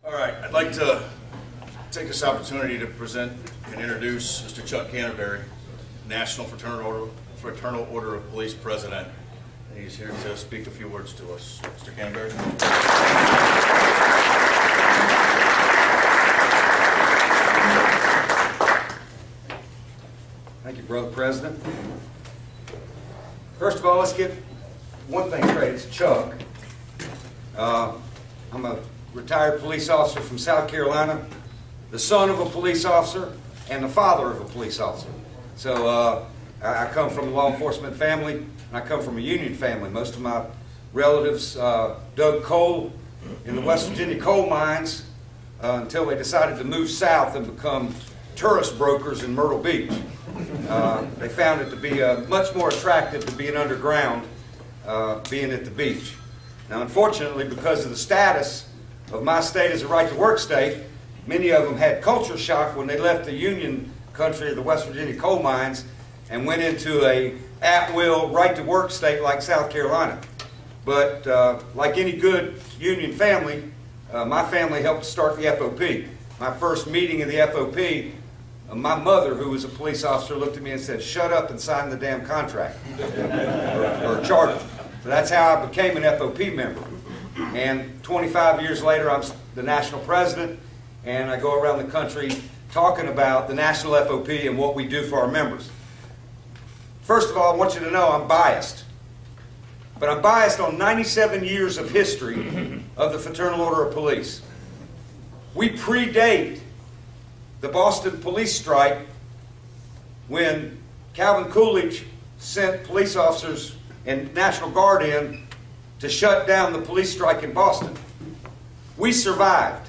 All right, I'd like to take this opportunity to present and introduce Mr. Chuck Canterbury, National Fraternal Order of Police President. He's here to speak a few words to us. Mr. Canterbury. Thank you, Brother President. First of all, let's get one thing straight. It's Chuck. I'm a retired police officer from South Carolina, the son of a police officer, and the father of a police officer. So I come from a law enforcement family, and I come from a union family. Most of my relatives dug coal in the West Virginia coal mines until they decided to move south and become tourist brokers in Myrtle Beach. They found it to be much more attractive to being underground, being at the beach. Now, unfortunately, because of the status of my state as a right-to-work state, many of them had culture shock when they left the Union country of the West Virginia coal mines and went into a at-will right-to-work state like South Carolina. But like any good Union family, my family helped start the FOP. My first meeting of the FOP, my mother, who was a police officer, looked at me and said, "Shut up and sign the damn contract," or charter. So that's how I became an FOP member. And 25 years later, I'm the national president, and I go around the country talking about the national FOP and what we do for our members. First of all, I want you to know I'm biased. But I'm biased on 97 years of history of the Fraternal Order of Police. We predate the Boston police strike when Calvin Coolidge sent police officers and National Guard in to shut down the police strike in Boston. We survived.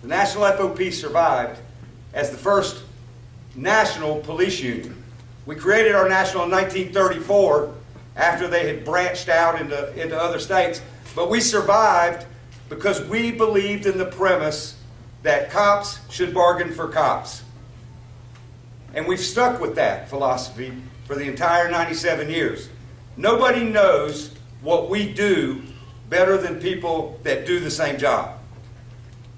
The National FOP survived as the first national police union. We created our national in 1934 after they had branched out into other states, but we survived because we believed in the premise that cops should bargain for cops. And we've stuck with that philosophy for the entire 97 years. Nobody knows what we do better than people that do the same job.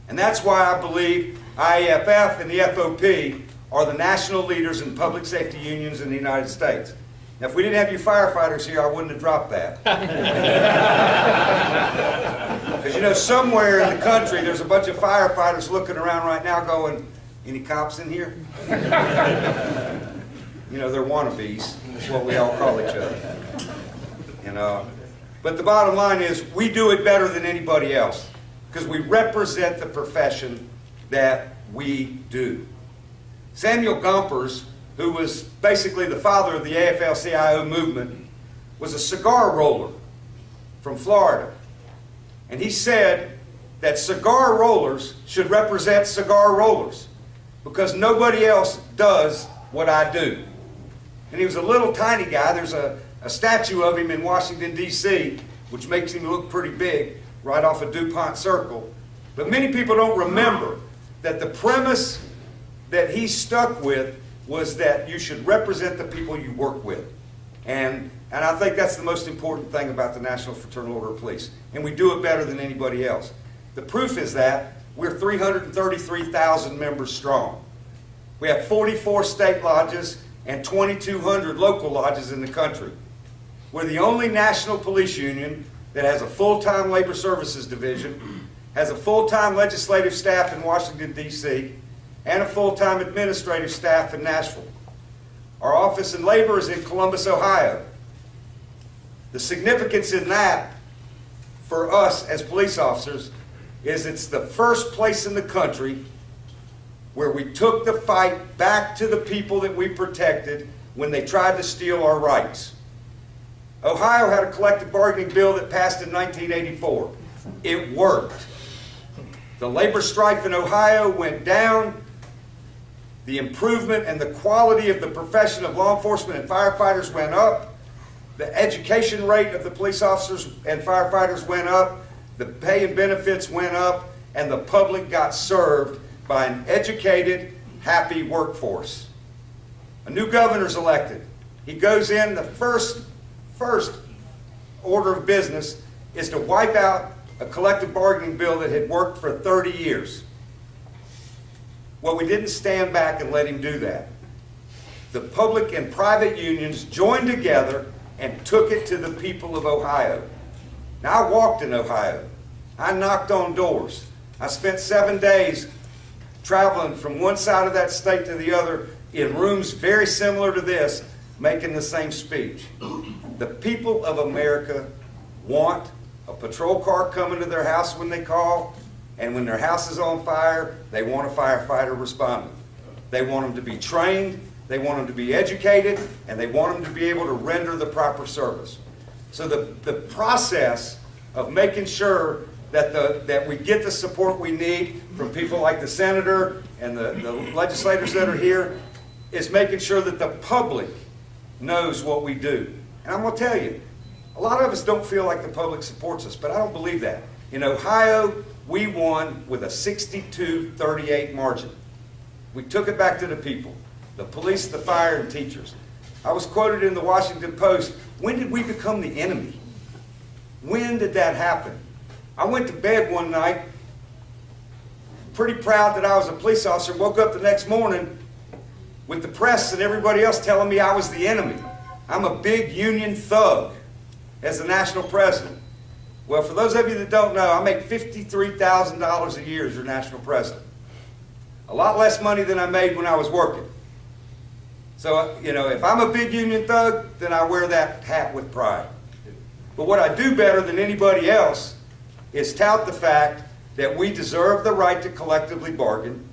And that's why I believe IAFF and the FOP are the national leaders in public safety unions in the United States. Now, if we didn't have you firefighters here, I wouldn't have dropped that. Because, you know, somewhere in the country, there's a bunch of firefighters looking around right now going, "Any cops in here?" You know, they're wannabes. That's what we all call each other. You know, but the bottom line is we do it better than anybody else because we represent the profession that we do. Samuel Gompers, who was basically the father of the AFL-CIO movement, was a cigar roller from Florida. And he said that cigar rollers should represent cigar rollers because nobody else does what I do. And he was a little tiny guy. There's a statue of him in Washington, D.C., which makes him look pretty big, right off of DuPont Circle. But many people don't remember that the premise that he stuck with was that you should represent the people you work with. And I think that's the most important thing about the National Fraternal Order of Police. And we do it better than anybody else. The proof is that we're 333,000 members strong. We have 44 state lodges and 2,200 local lodges in the country. We're the only national police union that has a full-time labor services division, has a full-time legislative staff in Washington, D.C., and a full-time administrative staff in Nashville. Our office in labor is in Columbus, Ohio. The significance in that for us as police officers is it's the first place in the country where we took the fight back to the people that we protected when they tried to steal our rights. Ohio had a collective bargaining bill that passed in 1984. It worked. The labor strife in Ohio went down. The improvement and the quality of the profession of law enforcement and firefighters went up. The education rate of the police officers and firefighters went up. The pay and benefits went up. And the public got served by an educated, happy workforce. A new governor's elected. He goes in, the first order of business is to wipe out a collective bargaining bill that had worked for 30 years. Well, we didn't stand back and let him do that. The public and private unions joined together and took it to the people of Ohio. Now, I walked in Ohio. I knocked on doors. I spent 7 days traveling from one side of that state to the other in rooms very similar to this, making the same speech. The people of America want a patrol car coming to their house when they call, and when their house is on fire, they want a firefighter responding. They want them to be trained, they want them to be educated, and they want them to be able to render the proper service. So the process of making sure that we get the support we need from people like the senator and the legislators that are here is making sure that the public knows what we do. And I'm going to tell you, a lot of us don't feel like the public supports us, but I don't believe that. In Ohio, we won with a 62-38 margin. We took it back to the people, the police, the fire, and teachers. I was quoted in the Washington Post, when did we become the enemy? When did that happen? I went to bed one night, pretty proud that I was a police officer, woke up the next morning with the press and everybody else telling me I was the enemy. I'm a big union thug as the national president. Well, for those of you that don't know, I make $53,000 a year as your national president. A lot less money than I made when I was working. So, you know, if I'm a big union thug, then I wear that hat with pride. But what I do better than anybody else is tout the fact that we deserve the right to collectively bargain,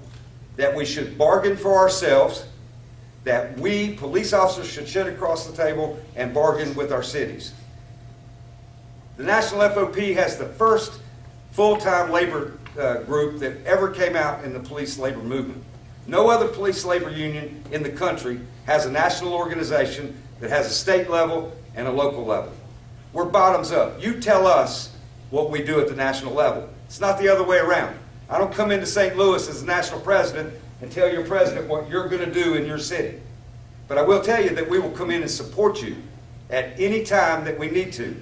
that we should bargain for ourselves, that we, police officers, should sit across the table and bargain with our cities. The National FOP has the first full-time labor group that ever came out in the police labor movement. No other police labor union in the country has a national organization that has a state level and a local level. We're bottoms up. You tell us what we do at the national level. It's not the other way around. I don't come into St. Louis as the national president and tell your president what you're going to do in your city. But I will tell you that we will come in and support you at any time that we need to.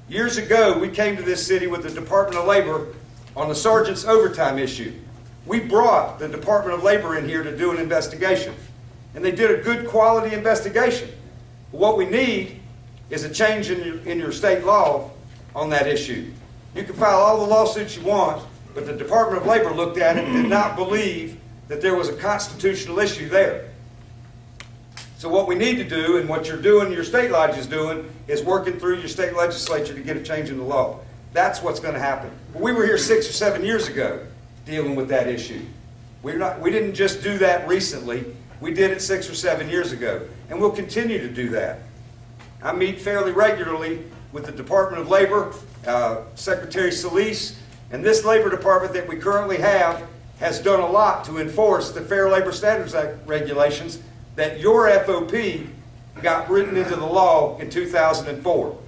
Years ago, we came to this city with the Department of Labor on the sergeant's overtime issue. We brought the Department of Labor in here to do an investigation. And they did a good quality investigation. But what we need is a change in your state law on that issue. You can file all the lawsuits you want, but the Department of Labor looked at it and did not believe that there was a constitutional issue there. So what we need to do, and what you're doing, your state lodge is doing, is working through your state legislature to get a change in the law. That's what's going to happen. We were here 6 or 7 years ago dealing with that issue. We didn't just do that recently. We did it 6 or 7 years ago, and we'll continue to do that. I meet fairly regularly with the Department of Labor, Secretary Solis, and this labor department that we currently have has done a lot to enforce the Fair Labor Standards Act regulations that your FOP got written into the law in 2004.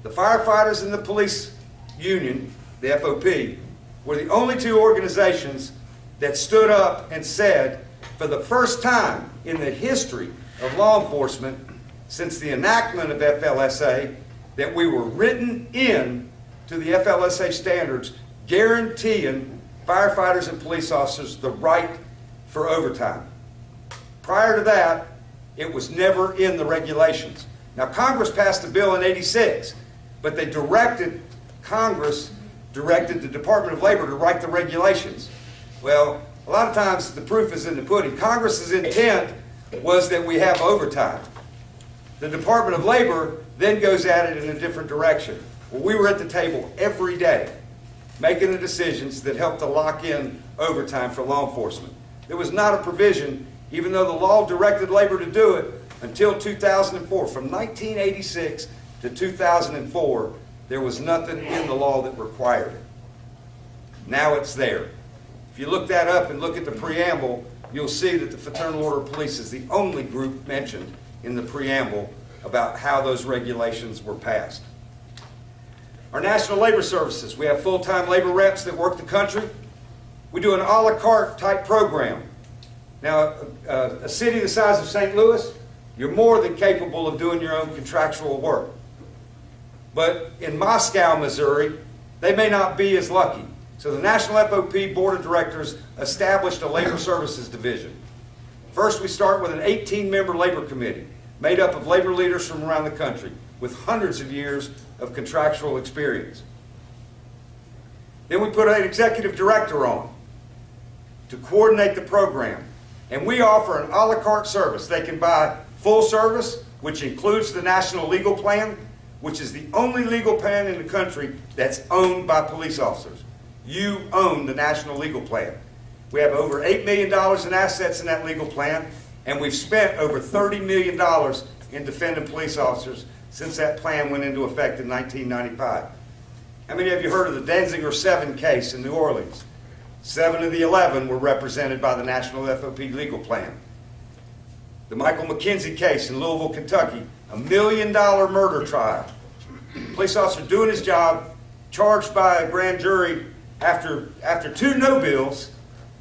The firefighters and the police union, the FOP, were the only two organizations that stood up and said, for the first time in the history of law enforcement since the enactment of FLSA, that we were written in to the FLSA standards guaranteeing firefighters and police officers the right for overtime. Prior to that, it was never in the regulations. Now, Congress passed a bill in '86, but Congress directed the Department of Labor to write the regulations. Well, a lot of times the proof is in the pudding. Congress's intent was that we have overtime. The Department of Labor then goes at it in a different direction. Well, we were at the table every day making the decisions that helped to lock in overtime for law enforcement. There was not a provision, even though the law directed labor to do it, until 2004. From 1986 to 2004, there was nothing in the law that required it. Now it's there. If you look that up and look at the preamble, you'll see that the Fraternal Order of Police is the only group mentioned in the preamble about how those regulations were passed. Our National Labor Services, we have full-time labor reps that work the country. We do an a la carte type program. Now, a city the size of St. Louis, you're more than capable of doing your own contractual work. But in Moscow, Missouri, they may not be as lucky. So the National FOP Board of Directors established a Labor Services Division. First, we start with an 18-member labor committee made up of labor leaders from around the country with hundreds of years of contractual experience. Then we put an executive director on to coordinate the program. And we offer an a la carte service. They can buy full service, which includes the National Legal Plan, which is the only legal plan in the country that's owned by police officers. You own the National Legal Plan. We have over $8 million in assets in that legal plan, and we've spent over $30 million in defending police officers since that plan went into effect in 1995. How many of you heard of the Denzinger 7 case in New Orleans? 7 of the 11 were represented by the National FOP Legal Plan. The Michael McKenzie case in Louisville, Kentucky, $1 million murder trial. Police officer doing his job, charged by a grand jury after 2 no bills.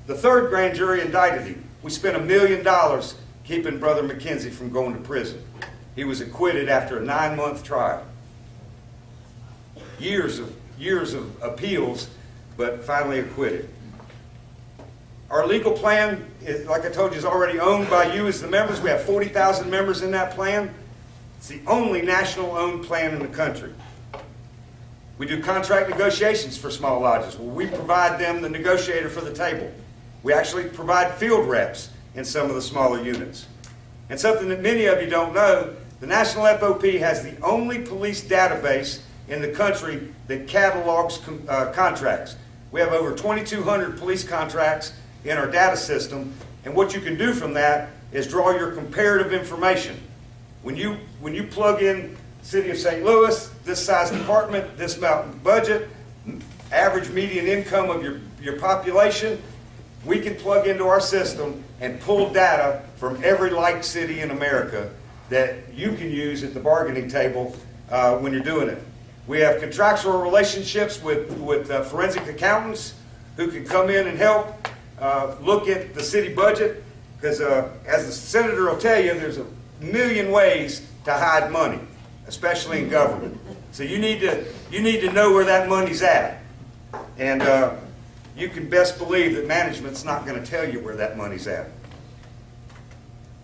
The 3rd grand jury indicted him. We spent $1 million keeping Brother McKenzie from going to prison. He was acquitted after a 9-month trial. Years of appeals, but finally acquitted. Our legal plan, like I told you, is already owned by you as the members. We have 40,000 members in that plan. It's the only national-owned plan in the country. We do contract negotiations for small lodges, where we provide them the negotiator for the table. We actually provide field reps in some of the smaller units. And something that many of you don't know, the National FOP has the only police database in the country that catalogs contracts. We have over 2,200 police contracts in our data system, and what you can do from that is draw your comparative information. When you plug in City of St. Louis, this size department, this amount budget, average median income of your population, we can plug into our system and pull data from every like city in America that you can use at the bargaining table when you're doing it. We have contractual relationships with forensic accountants who can come in and help look at the city budget, because as the senator will tell you, there's a million ways to hide money, especially in government. So you need to know where that money's at, and you can best believe that management's not going to tell you where that money's at.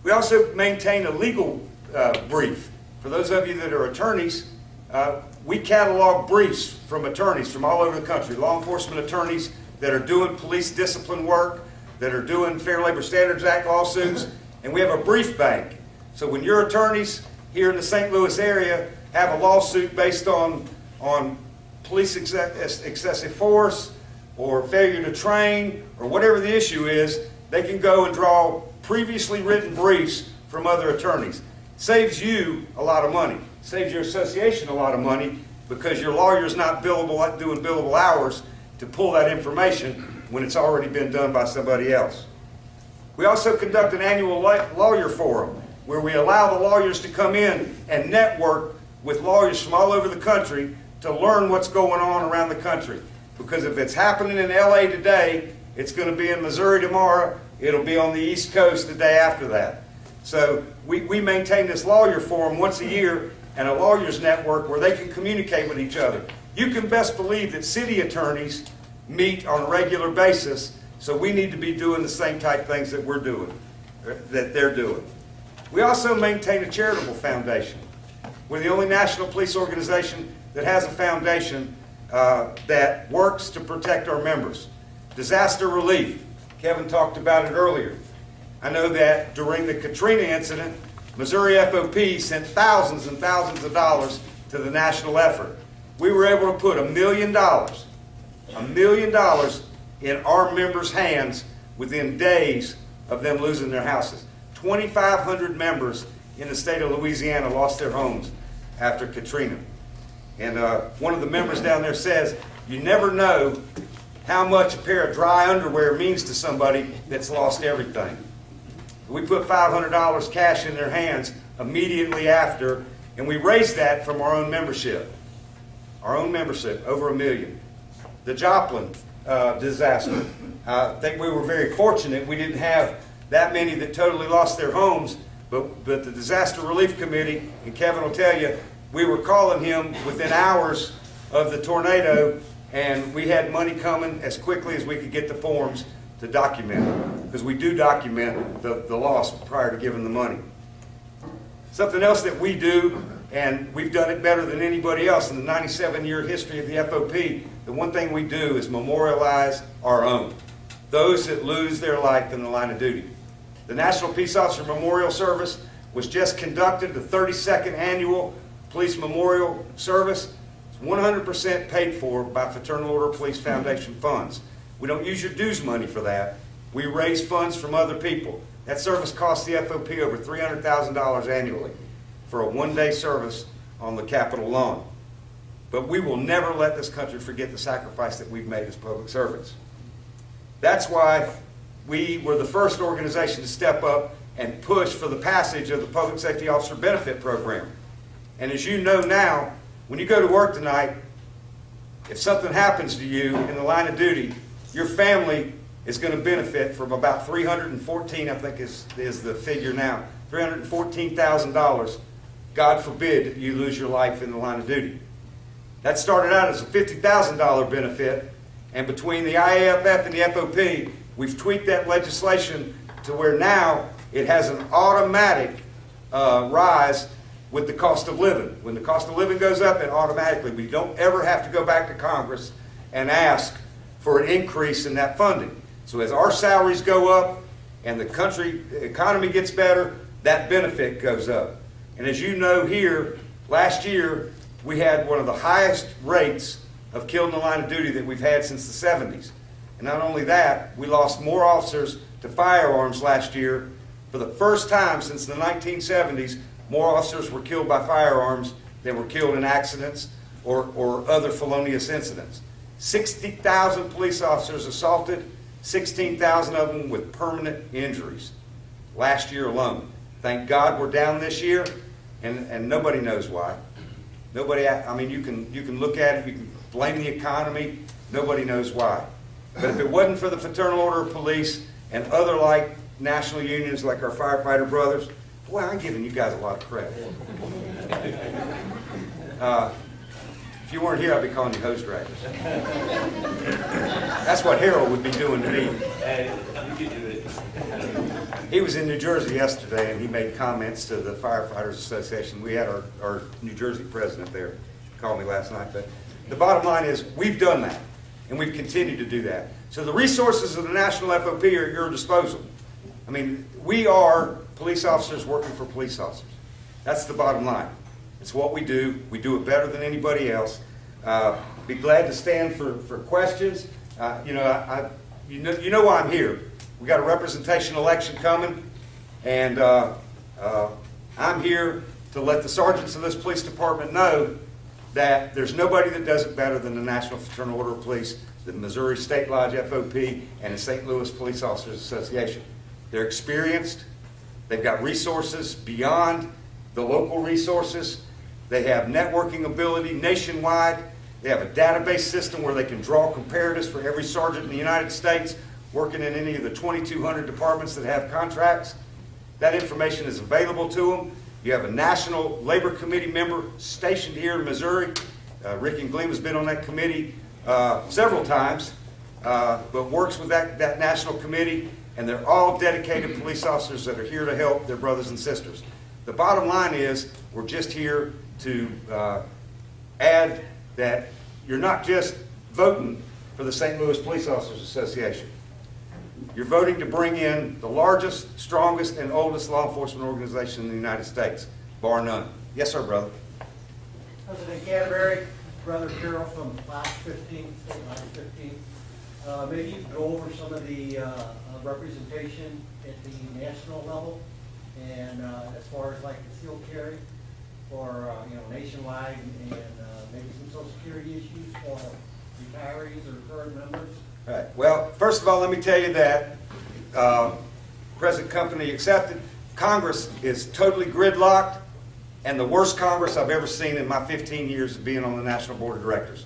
We also maintain a legal brief. For those of you that are attorneys, we catalog briefs from attorneys from all over the country, law enforcement attorneys that are doing police discipline work, that are doing Fair Labor Standards Act lawsuits, and we have a brief bank. So when your attorneys here in the St. Louis area have a lawsuit based on police excessive force or failure to train or whatever the issue is, they can go and draw previously written briefs from other attorneys. Saves you a lot of money. Saves your association a lot of money, because your lawyer's not doing billable hours to pull that information when it's already been done by somebody else. We also conduct an annual lawyer forum where we allow the lawyers to come in and network with lawyers from all over the country to learn what's going on around the country. Because if it's happening in LA today, it's going to be in Missouri tomorrow, it'll be on the East Coast the day after that. So we maintain this lawyer forum once a year and a lawyers network where they can communicate with each other. You can best believe that city attorneys meet on a regular basis, so we need to be doing the same type of things that we're doing, that they're doing. We also maintain a charitable foundation. We're the only national police organization that has a foundation that works to protect our members. Disaster relief. Kevin talked about it earlier. I know that during the Katrina incident, Missouri FOP sent thousands and thousands of dollars to the national effort. We were able to put $1 million in our members' hands within days of them losing their houses. 2,500 members in the state of Louisiana lost their homes after Katrina. And one of the members down there says, you never know how much a pair of dry underwear means to somebody that's lost everything. We put $500 cash in their hands immediately after, and we raised that from our own membership. Our own membership, over $1 million. The Joplin disaster. I think we were very fortunate. We didn't have that many that totally lost their homes, but the Disaster Relief Committee, and Kevin will tell you, we were calling him within hours of the tornado and we had money coming as quickly as we could get the forms to document it, because we do document the loss prior to giving the money. Something else that we do, and we've done it better than anybody else in the 97-year history of the FOP, the one thing we do is memorialize our own, those that lose their life in the line of duty. The National Peace Officer Memorial Service was just conducted, the 32nd annual Police Memorial Service. It's 100% paid for by Fraternal Order of Police Foundation funds. We don't use your dues money for that. We raise funds from other people. That service costs the FOP over $300,000 annually for a one-day service on the Capitol lawn. But we will never let this country forget the sacrifice that we've made as public servants. That's why we were the first organization to step up and push for the passage of the Public Safety Officer Benefit Program. And as you know now, when you go to work tonight, if something happens to you in the line of duty, your family is going to benefit from about $314, I think is the figure now, $314,000. God forbid that you lose your life in the line of duty. That started out as a $50,000 benefit, and between the IAFF and the FOP, we've tweaked that legislation to where now it has an automatic rise with the cost of living. When the cost of living goes up, it automatically, we don't ever have to go back to Congress and ask for an increase in that funding. So as our salaries go up and the economy gets better, that benefit goes up. And as you know here, last year we had one of the highest rates of killed in the line of duty that we've had since the 70s. And not only that, we lost more officers to firearms last year. For the first time since the 1970s, more officers were killed by firearms than were killed in accidents or other felonious incidents. 60,000 police officers assaulted, 16,000 of them with permanent injuries last year alone. Thank God we're down this year, and nobody knows why. Nobody, I mean, you can look at it, you can blame the economy, nobody knows why. But if it wasn't for the Fraternal Order of Police and other like national unions like our firefighter brothers, boy, I'm giving you guys a lot of credit. If you weren't here, I'd be calling you hose draggers. That's what Harold would be doing to me. Hey, you can do it. He was in New Jersey yesterday, and he made comments to the Firefighters Association. We had our New Jersey president there call me last night. But the bottom line is we've done that, and we've continued to do that. So the resources of the National FOP are at your disposal. I mean, we are police officers working for police officers. That's the bottom line. It's what we do. We do it better than anybody else. Be glad to stand for questions. You know why I'm here. We got a representation election coming, and I'm here to let the sergeants of this police department know that there's nobody that does it better than the National Fraternal Order of Police, the Missouri State Lodge FOP, and the St. Louis Police Officers Association. They're experienced. They've got resources beyond the local resources. They have networking ability nationwide. They have a database system where they can draw comparatives for every sergeant in the United States working in any of the 2,200 departments that have contracts. That information is available to them. You have a National Labor Committee member stationed here in Missouri. Rick and Gleam has been on that committee several times, but works with that national committee, and they're all dedicated police officers that are here to help their brothers and sisters. The bottom line is we're just here to add that you're not just voting for the St. Louis Police Officers Association. You're voting to bring in the largest, strongest, and oldest law enforcement organization in the United States, bar none. Yes, sir, brother. President Canterbury, Brother Carroll from Lodge 15, State Lodge 15. Maybe you could go over some of the representation at the national level, and as far as like the seal carry, or nationwide, and maybe some Social Security issues for retirees or current members. Right. Well, first of all, let me tell you that present company accepted. Congress is totally gridlocked, and the worst Congress I've ever seen in my 15 years of being on the National Board of Directors.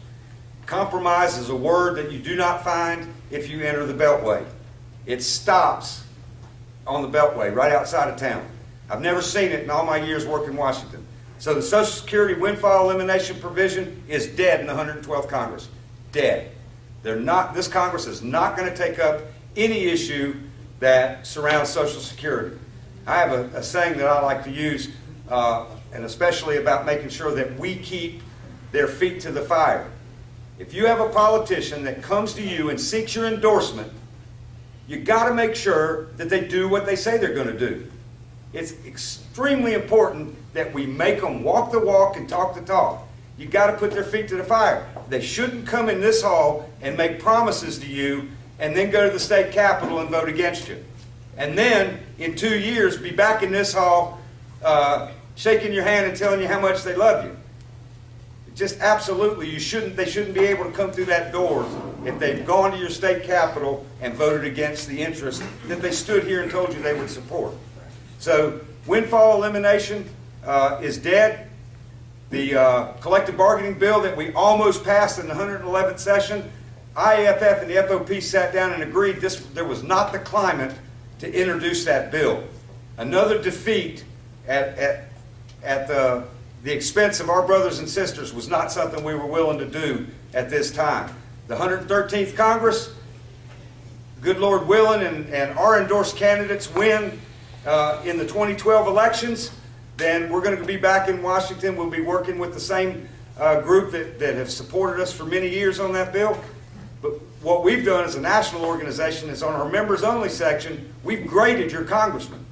Compromise is a word that you do not find if you enter the Beltway. It stops on the Beltway, right outside of town. I've never seen it in all my years working in Washington. So the Social Security windfall elimination provision is dead in the 112th Congress. dead. They're not, this Congress is not going to take up any issue that surrounds Social Security. I have a saying that I like to use, and especially about making sure that we keep their feet to the fire. If you have a politician that comes to you and seeks your endorsement, you got to make sure that they do what they say they're going to do. It's extremely important that we make them walk the walk and talk the talk. You got to put their feet to the fire. They shouldn't come in this hall and make promises to you and then go to the state capitol and vote against you. And then in 2 years be back in this hall shaking your hand and telling you how much they love you. Just absolutely, they shouldn't be able to come through that door if they've gone to your state capitol and voted against the interests that they stood here and told you they would support. So windfall elimination is dead. The collective bargaining bill that we almost passed in the 111th session, IAFF and the FOP sat down and agreed there was not the climate to introduce that bill. Another defeat at the expense of our brothers and sisters was not something we were willing to do at this time. The 113th Congress, good Lord willing, and our endorsed candidates win in the 2012 elections, then we're going to be back in Washington. We'll be working with the same group that have supported us for many years on that bill. But what we've done as a national organization is on our members only section, we've graded your congressmen.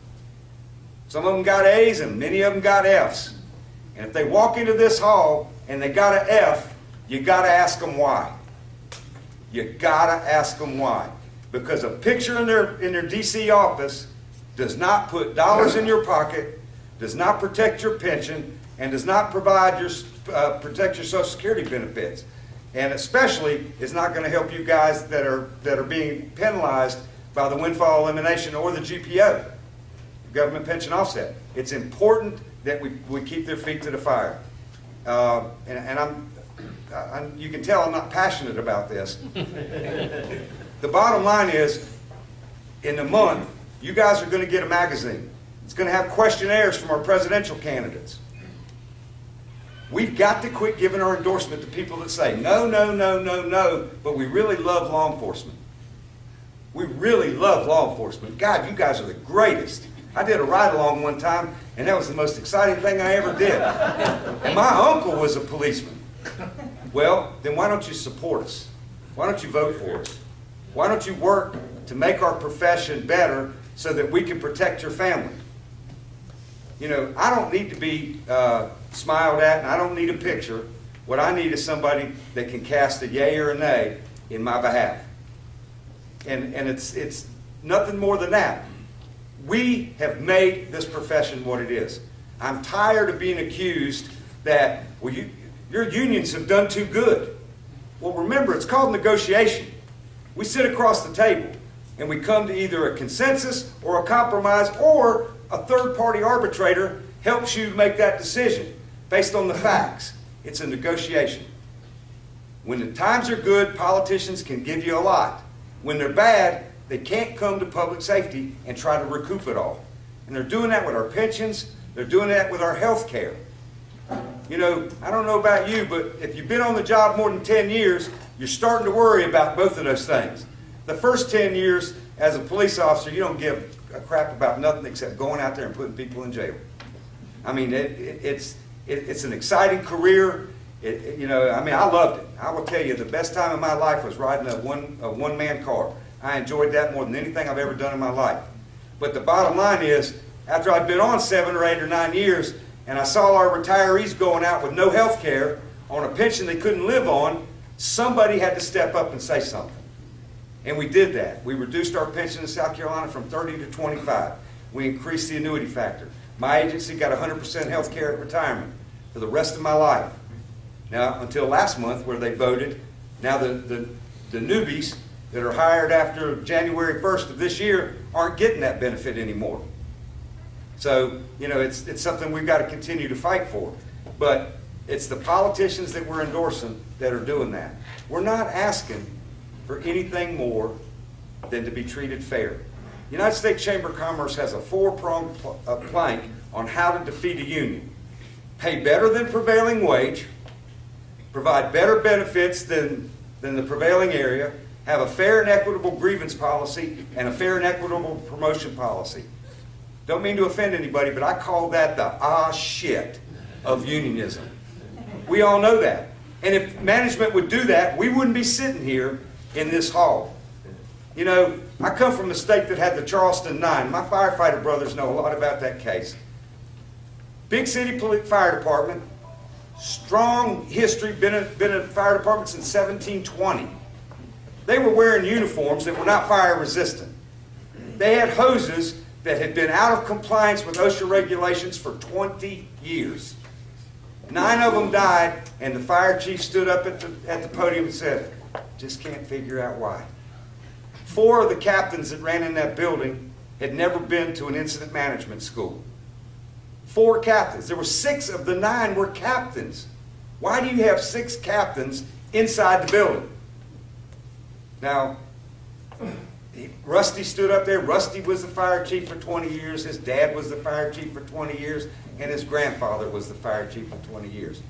Some of them got A's and many of them got F's. And if they walk into this hall and they got an F, you got to ask them why. You got to ask them why. Because a picture in their D.C. office does not put dollars in your pocket, does not protect your pension, and does not provide protect your Social Security benefits. And especially is not going to help you guys that are being penalized by the windfall elimination or the GPO, government pension offset. It's important that we keep their feet to the fire. You can tell I'm not passionate about this. The bottom line is, in a month, you guys are going to get a magazine. It's going to have questionnaires from our presidential candidates. We've got to quit giving our endorsement to people that say, no, no, no, no, no, but we really love law enforcement. We really love law enforcement. God, you guys are the greatest. I did a ride-along one time, and that was the most exciting thing I ever did. And my uncle was a policeman. Well, then why don't you support us? Why don't you vote for us? Why don't you work to make our profession better so that we can protect your family? You know, I don't need to be smiled at, and I don't need a picture. What I need is somebody that can cast a yay or a nay in my behalf. And it's nothing more than that. We have made this profession what it is. I'm tired of being accused that, well, your unions have done too good. Well, remember, it's called negotiation. We sit across the table and we come to either a consensus or a compromise, or a third-party arbitrator helps you make that decision based on the facts. It's a negotiation. When the times are good, politicians can give you a lot. When they're bad, they can't come to public safety and try to recoup it all. And they're doing that with our pensions. They're doing that with our health care. You know, I don't know about you, but if you've been on the job more than 10 years, you're starting to worry about both of those things. The first 10 years as a police officer, you don't give a crap about nothing except going out there and putting people in jail. I mean, it's an exciting career. You know, I mean, I loved it. I will tell you, the best time of my life was riding a one-man car. I enjoyed that more than anything I've ever done in my life. But the bottom line is, after I'd been on 7 or 8 or 9 years, and I saw our retirees going out with no health care on a pension they couldn't live on, somebody had to step up and say something. And we did that. We reduced our pension in South Carolina from 30 to 25. We increased the annuity factor. My agency got 100% health care at retirement for the rest of my life. Now, until last month where they voted, now the newbies that are hired after January 1st of this year aren't getting that benefit anymore. So, you know, it's something we've got to continue to fight for. But it's the politicians that we're endorsing that are doing that. We're not asking for anything more than to be treated fair. The United States Chamber of Commerce has a 4-pronged plank on how to defeat a union. Pay better than prevailing wage, provide better benefits than than the prevailing area, have a fair and equitable grievance policy, and a fair and equitable promotion policy. Don't mean to offend anybody, but I call that the shit of unionism. We all know that. And if management would do that, we wouldn't be sitting here in this hall. You know, I come from a state that had the Charleston 9. My firefighter brothers know a lot about that case. Big city fire department, strong history, been a fire department since 1720. They were wearing uniforms that were not fire resistant. They had hoses that had been out of compliance with OSHA regulations for 20 years. 9 of them died, and the fire chief stood up at the podium and said, just can't figure out why. 4 of the captains that ran in that building had never been to an incident management school. 4 captains. There were 6 of the 9 were captains. Why do you have 6 captains inside the building? Now, Rusty stood up there. Rusty was the fire chief for 20 years. His dad was the fire chief for 20 years. And his grandfather was the fire chief for 20 years.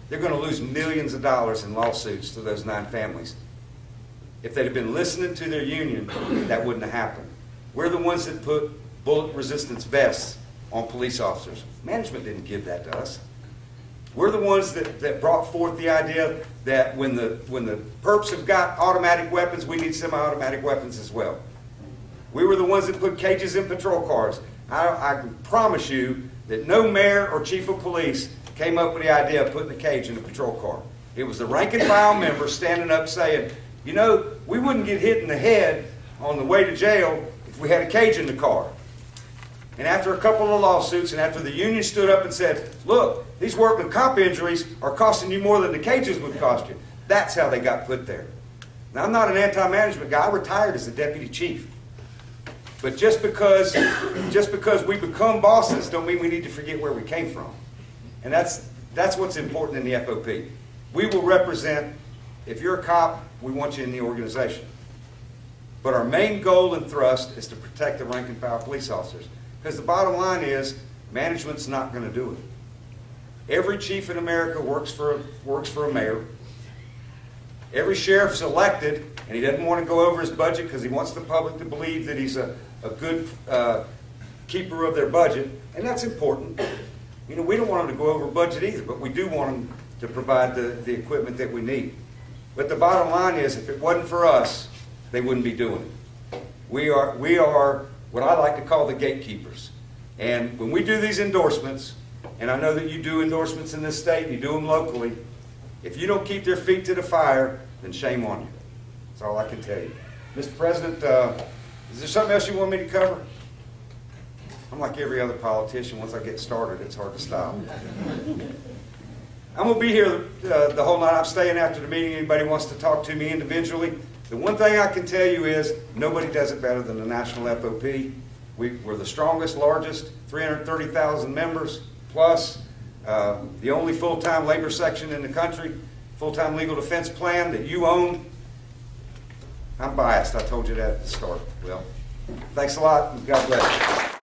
They're going to lose millions of dollars in lawsuits to those 9 families. If they'd have been listening to their union, that wouldn't have happened. We're the ones that put bullet resistance vests on police officers. Management didn't give that to us. We're the ones that brought forth the idea that when the perps have got automatic weapons, we need semi-automatic weapons as well. We were the ones that put cages in patrol cars. I can promise you that no mayor or chief of police came up with the idea of putting a cage in a patrol car. It was the rank and file member standing up saying, you know, we wouldn't get hit in the head on the way to jail if we had a cage in the car. And after a couple of lawsuits, and after the union stood up and said, look, these workman comp injuries are costing you more than the cages would cost you. That's how they got put there. Now, I'm not an anti-management guy. I retired as a deputy chief. But just because we become bosses don't mean we need to forget where we came from. And that's what's important in the FOP. We will represent, if you're a cop, we want you in the organization. But our main goal and thrust is to protect the rank and file police officers. Because the bottom line is, management's not going to do it. Every chief in America works for a mayor. Every sheriff's elected, and he doesn't want to go over his budget because he wants the public to believe that he's a good keeper of their budget, and that's important. You know, we don't want them to go over budget either, but we do want them to provide the equipment that we need. But the bottom line is, if it wasn't for us, they wouldn't be doing it. We are what I like to call the gatekeepers. And when we do these endorsements, and I know that you do endorsements in this state, you do them locally, if you don't keep their feet to the fire, then shame on you. That's all I can tell you. Mr. President, is there something else you want me to cover? I'm like every other politician. Once I get started, it's hard to stop. I'm going to be here the whole night. I'm staying after the meeting. Anybody wants to talk to me individually. The one thing I can tell you is nobody does it better than the National FOP. We're the strongest, largest, 330,000 members plus, the only full-time labor section in the country, full-time legal defense plan that you own. I'm biased. I told you that at the start. Well, thanks a lot, and God bless you.